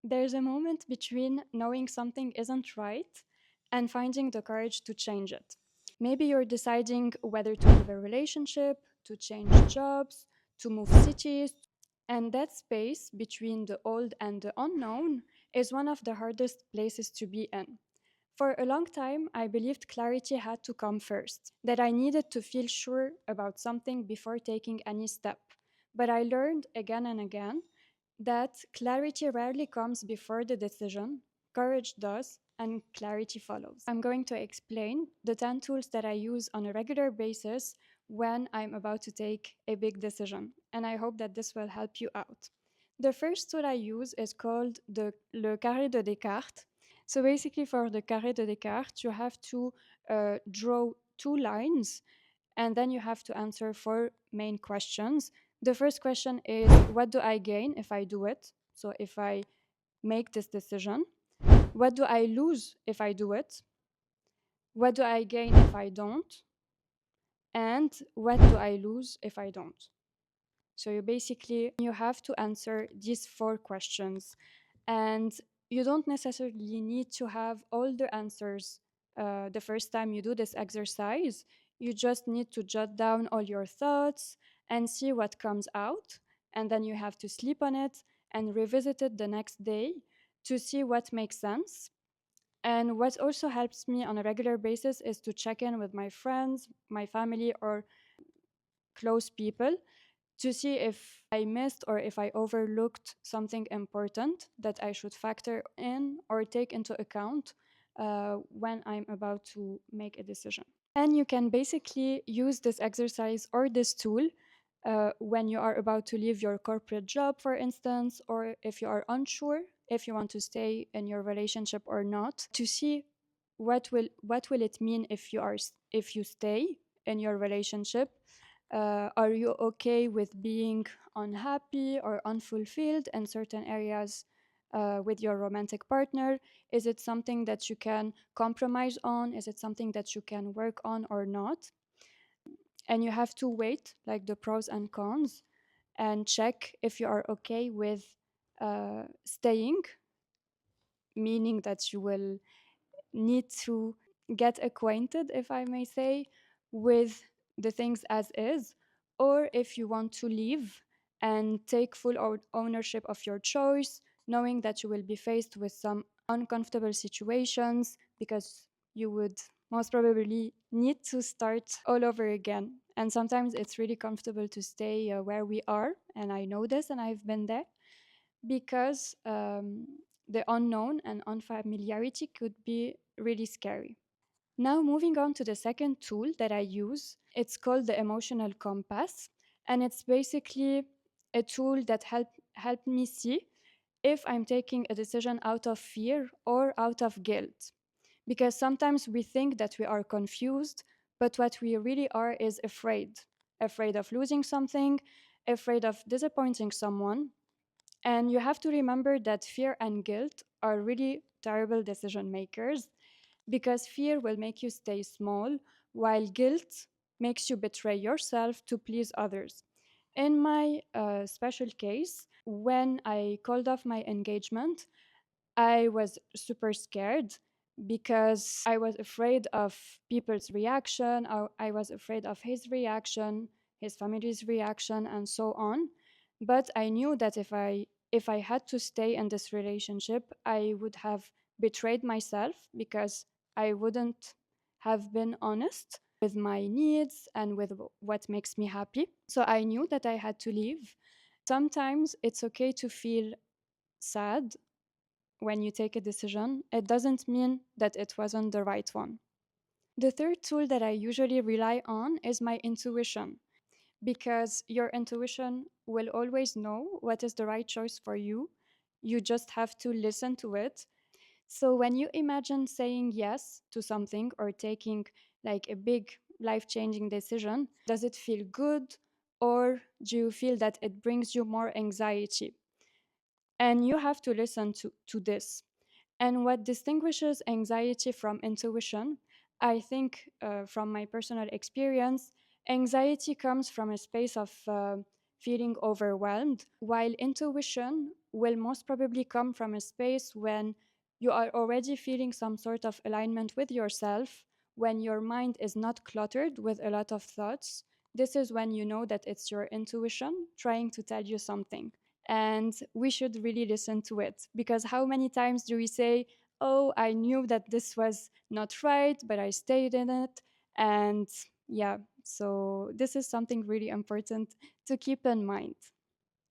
There's a moment between knowing something isn't right and finding the courage to change it. Maybe you're deciding whether to leave a relationship, to change jobs, to move cities, and that space between the old and the unknown is one of the hardest places to be in. For a long time, I believed clarity had to come first, that I needed to feel sure about something before taking any step. But I learned again and again that clarity rarely comes before the decision, courage does, and clarity follows. I'm going to explain the 10 tools that I use on a regular basis when I'm about to take a big decision, and I hope that this will help you out. The first tool I use is called le Carré de Descartes. So basically, for the Carré de Descartes, you have to draw two lines and then you have to answer four main questions. The first question is, what do I gain if I do it? So if I make this decision, what do I lose if I do it? What do I gain if I don't? And what do I lose if I don't? So you have to answer these four questions, and you don't necessarily need to have all the answers the first time you do this exercise. You just need to jot down all your thoughts and see what comes out, and then you have to sleep on it and revisit it the next day to see what makes sense. And what also helps me on a regular basis is to check in with my friends, my family, or close people to see if I missed or if I overlooked something important that I should factor in or take into account when I'm about to make a decision. And you can basically use this exercise or this tool when you are about to leave your corporate job, for instance, or if you are unsure if you want to stay in your relationship or not, to see what will it mean if you stay in your relationship. Are you okay with being unhappy or unfulfilled in certain areas with your romantic partner? Is it something that you can compromise on? Is it something that you can work on or not? And you have to weight like the pros and cons and check if you are okay with staying, meaning that you will need to get acquainted, if I may say, with the things as is, or if you want to leave and take full ownership of your choice, knowing that you will be faced with some uncomfortable situations because you would most probably need to start all over again. And sometimes it's really comfortable to stay where we are. And I know this and I've been there because the unknown and unfamiliarity could be really scary. Now, moving on to the second tool that I use, it's called the emotional compass. And it's basically a tool that helped me see if I'm taking a decision out of fear or out of guilt. Because sometimes we think that we are confused, but what we really are is afraid of losing something, afraid of disappointing someone, and you have to remember that fear and guilt are really terrible decision makers because fear will make you stay small, while guilt makes you betray yourself to please others. In my special case, when I called off my engagement, I was super scared because I was afraid of people's reaction. I was afraid of his reaction, his family's reaction, and so on. But I knew that if I had to stay in this relationship, I would have betrayed myself because I wouldn't have been honest with my needs and with what makes me happy. So I knew that I had to leave. Sometimes it's okay to feel sad when you take a decision. It doesn't mean that it wasn't the right one. The third tool that I usually rely on is my intuition, because your intuition will always know what is the right choice for you. You just have to listen to it. So when you imagine saying yes to something or taking like a big life changing decision, does it feel good, or do you feel that it brings you more anxiety? And you have to listen to this. And what distinguishes anxiety from intuition, I think, from my personal experience, anxiety comes from a space of feeling overwhelmed, while intuition will most probably come from a space when you are already feeling some sort of alignment with yourself, when your mind is not cluttered with a lot of thoughts. This is when you know that it's your intuition trying to tell you something. And we should really listen to it, because how many times do we say, oh, I knew that this was not right, but I stayed in it? And yeah, so this is something really important to keep in mind.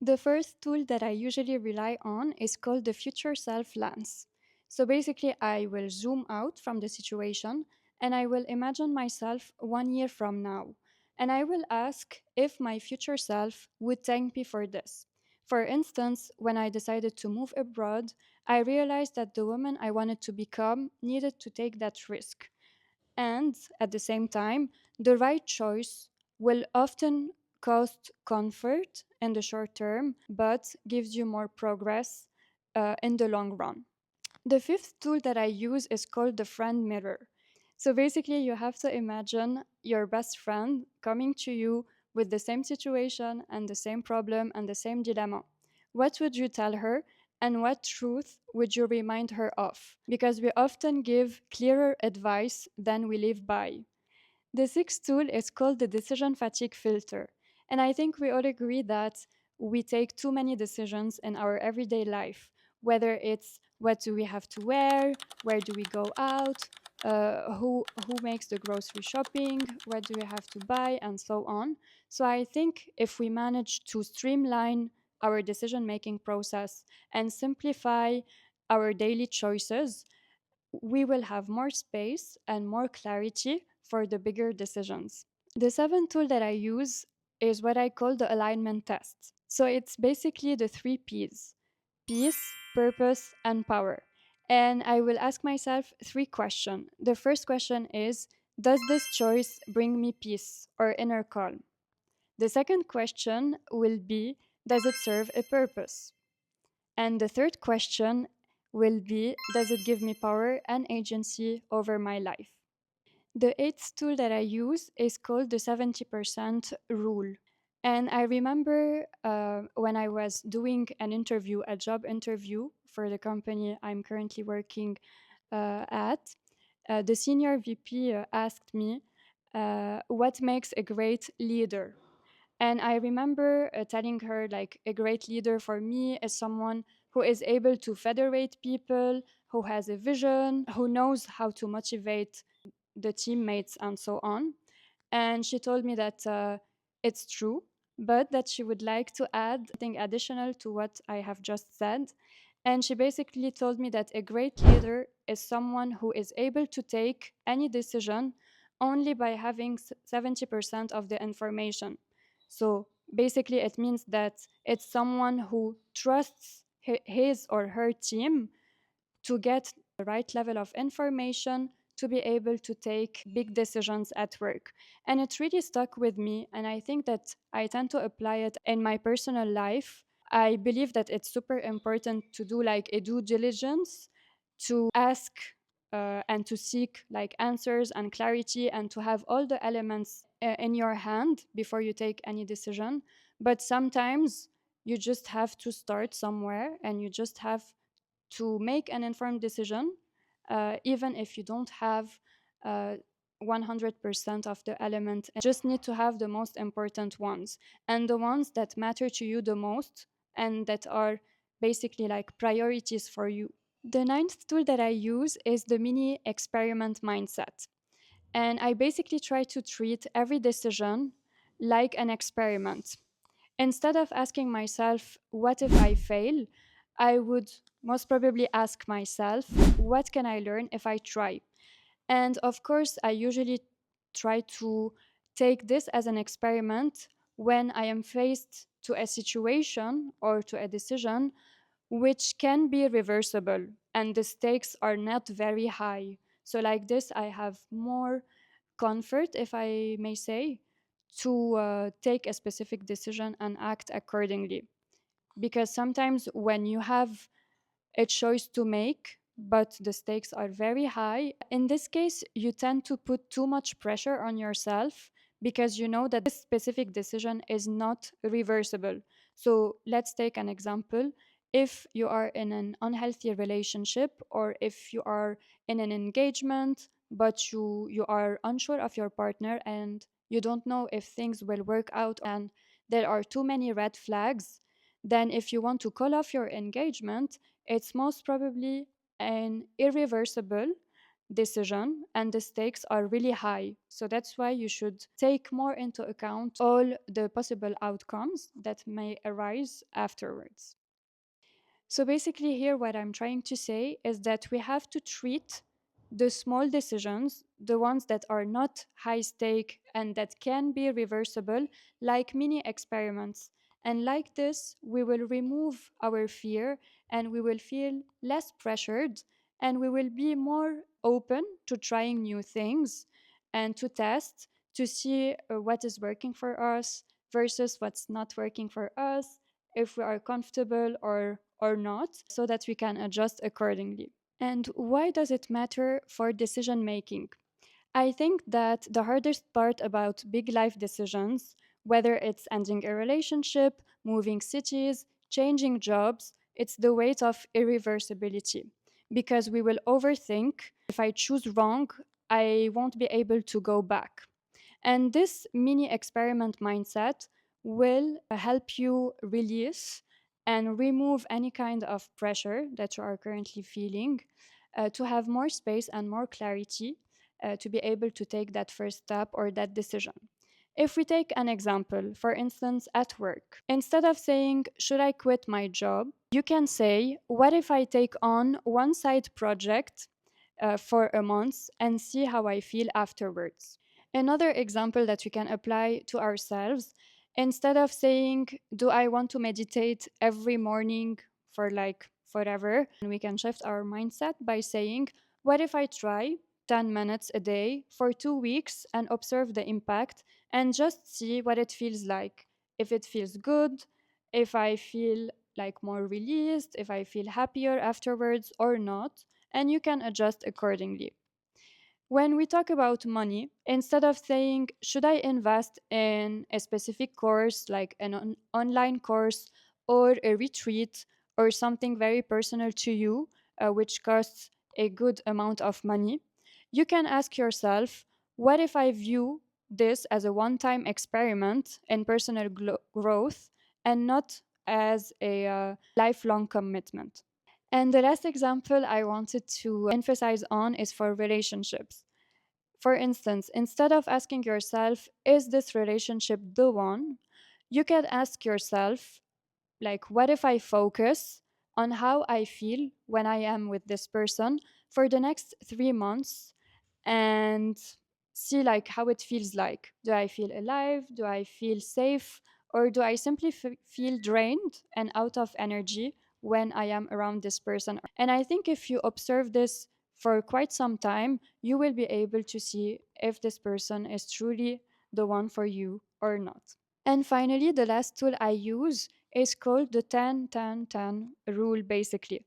The first tool that I usually rely on is called the future self lens. So basically, I will zoom out from the situation and I will imagine myself 1 year from now. And I will ask if my future self would thank me for this. For instance, when I decided to move abroad, I realized that the woman I wanted to become needed to take that risk. And at the same time, the right choice will often cost comfort in the short term, but gives you more progress in the long run. The fifth tool that I use is called the friend mirror. So basically, you have to imagine your best friend coming to you with the same situation and the same problem and the same dilemma. What would you tell her? And what truth would you remind her of? Because we often give clearer advice than we live by. The sixth tool is called the decision fatigue filter. And I think we all agree that we take too many decisions in our everyday life, whether it's what do we have to wear, where do we go out, who makes the grocery shopping, what do we have to buy, and so on. So I think if we manage to streamline our decision making process and simplify our daily choices, we will have more space and more clarity for the bigger decisions. The seventh tool that I use is what I call the alignment test. So it's basically the three P's: peace, purpose, and power. And I will ask myself three questions. The first question is, does this choice bring me peace or inner calm? The second question will be, does it serve a purpose? And the third question will be, does it give me power and agency over my life? The eighth tool that I use is called the 70% rule. And I remember when I was doing an interview, a job interview for the company I'm currently working at, the senior VP asked me, what makes a great leader? And I remember telling her, like, a great leader for me is someone who is able to federate people, who has a vision, who knows how to motivate the teammates, and so on. And she told me that it's true, but that she would like to add something additional to what I have just said. And she basically told me that a great leader is someone who is able to take any decision only by having 70% of the information. So basically, it means that it's someone who trusts his or her team to get the right level of information to be able to take big decisions at work. And it really stuck with me. And I think that I tend to apply it in my personal life. I believe that it's super important to do like a due diligence, to ask and to seek like answers and clarity, and to have all the elements in your hand before you take any decision. But sometimes you just have to start somewhere and you just have to make an informed decision, even if you don't have uh, 100% of the element. You just need to have the most important ones and the ones that matter to you the most and that are basically like priorities for you. The ninth tool that I use is the mini experiment mindset. And I basically try to treat every decision like an experiment. Instead of asking myself, what if I fail? I would most probably ask myself, what can I learn if I try? And of course, I usually try to take this as an experiment when I am faced to a situation or to a decision which can be reversible and the stakes are not very high. So, like this, I have more comfort, if I may say, to take a specific decision and act accordingly. Because sometimes when you have a choice to make, but the stakes are very high, in this case, you tend to put too much pressure on yourself because you know that this specific decision is not reversible. So let's take an example. If you are in an unhealthy relationship, or if you are in an engagement but you are unsure of your partner and you don't know if things will work out and there are too many red flags, then if you want to call off your engagement, it's most probably an irreversible decision and the stakes are really high. So that's why you should take more into account all the possible outcomes that may arise afterwards. So basically, here, what I'm trying to say is that we have to treat the small decisions, the ones that are not high stake and that can be reversible, like mini experiments. And like this, we will remove our fear and we will feel less pressured and we will be more open to trying new things and to test to see what is working for us versus what's not working for us, if we are comfortable or not, so that we can adjust accordingly. And why does it matter for decision making? I think that the hardest part about big life decisions, whether it's ending a relationship, moving cities, changing jobs, it's the weight of irreversibility. Because we will overthink, if I choose wrong, I won't be able to go back. And this mini experiment mindset will help you release and remove any kind of pressure that you are currently feeling, to have more space and more clarity, to be able to take that first step or that decision. If we take an example, for instance, at work, instead of saying, should I quit my job? You can say, what if I take on one side project for a month and see how I feel afterwards? Another example that we can apply to ourselves, instead of saying, do I want to meditate every morning for like forever? And we can shift our mindset by saying, what if I try 10 minutes a day for 2 weeks and observe the impact and just see what it feels like? If it feels good, if I feel like more released, if I feel happier afterwards or not, and you can adjust accordingly. When we talk about money, instead of saying, should I invest in a specific course like an online course or a retreat or something very personal to you, which costs a good amount of money, you can ask yourself, what if I view this as a one time experiment in personal growth and not as a lifelong commitment? And the last example I wanted to emphasize on is for relationships. For instance, instead of asking yourself, is this relationship the one? You can ask yourself, like, what if I focus on how I feel when I am with this person for the next 3 months and see like how it feels like? Do I feel alive? Do I feel safe? Or do I simply feel drained and out of energy when I am around this person? And I think if you observe this for quite some time, you will be able to see if this person is truly the one for you or not. And finally, the last tool I use is called the 10 10 10 rule, basically.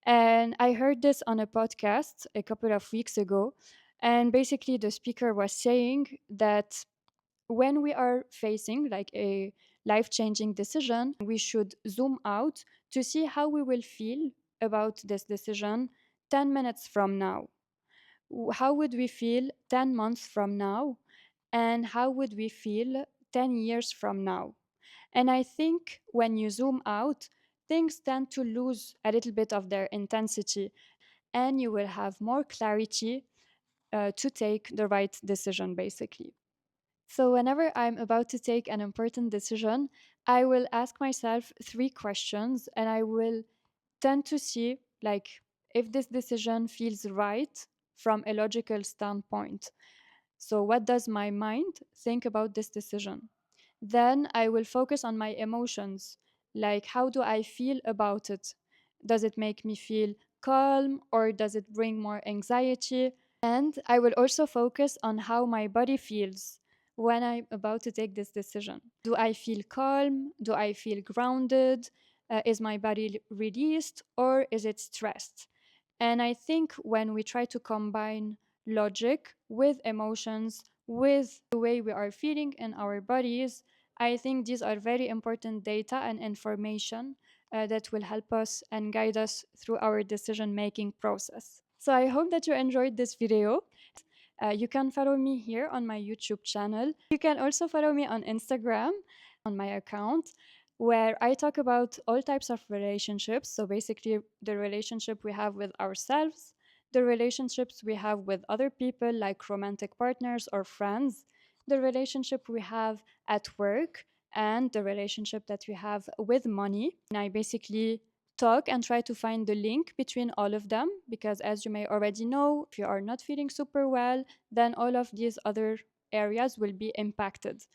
And I heard this on a podcast a couple of weeks ago. And basically, the speaker was saying that when we are facing like a life changing decision, we should zoom out to see how we will feel about this decision 10 minutes from now. How would we feel 10 months from now? And how would we feel 10 years from now? And I think when you zoom out, things tend to lose a little bit of their intensity and you will have more clarity to take the right decision, basically. So, whenever I'm about to take an important decision, I will ask myself three questions and I will tend to see like if this decision feels right from a logical standpoint. So, what does my mind think about this decision? Then I will focus on my emotions. Like, how do I feel about it? Does it make me feel calm or does it bring more anxiety? And I will also focus on how my body feels when I'm about to take this decision. Do I feel calm? Do I feel grounded? Is my body released or is it stressed? And I think when we try to combine logic with emotions, with the way we are feeling in our bodies, I think these are very important data and information that will help us and guide us through our decision-making process. So I hope that you enjoyed this video. You can follow me here on my YouTube channel. You can also follow me on Instagram on my account, where I talk about all types of relationships. So basically, the relationship we have with ourselves, the relationships we have with other people, like romantic partners or friends, the relationship we have at work, and the relationship that we have with money. And I basically talk and try to find the link between all of them, because as you may already know, if you are not feeling super well, then all of these other areas will be impacted.